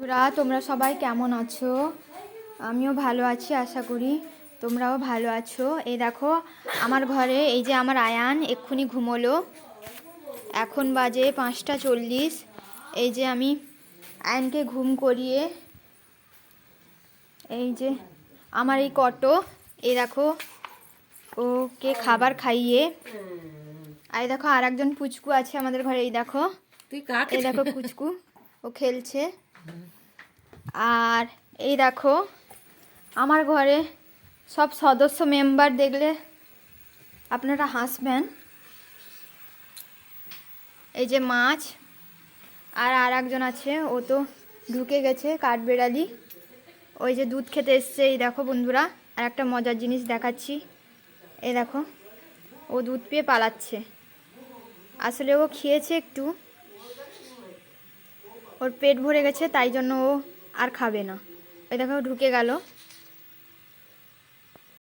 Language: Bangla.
তোমরা সবাই কেমন আছো? আমিও ভালো আছি, আশা করি তোমরাও ভালো আছো। এই দেখো আমার ঘরে এই যে আমার আয়ান এক্ষুনি ঘুমোলো। এখন বাজে 5:40। এই যে আমি আয়ানকে ঘুম করিয়ে এই যে আমার এই কটো, এই দেখো ওকে খাবার খাইয়ে, আর দেখো আর একজন পুচকু আছে আমাদের ঘরে। এই দেখো, এই দেখো পুচকু ও খেলছে। আর এই দেখো আমার ঘরে সব সদস্য মেম্বার দেখলে আপনারা হাসবেন। এই যে মাছ, আর একজন আছে, ও তো ঢুকে গেছে, কাঠবেড়ালি। ওই যে দুধ খেতে এসছে। এই দেখো বন্ধুরা, আর একটা মজার জিনিস দেখাচ্ছি। এই দেখো ও দুধ পেয়ে পালাচ্ছে। আসলে ও খেয়েছে একটু, ওর পেট ভরে গেছে, তাই জন্য ও আর খাবে না। এই দেখো ঢুকে গেল।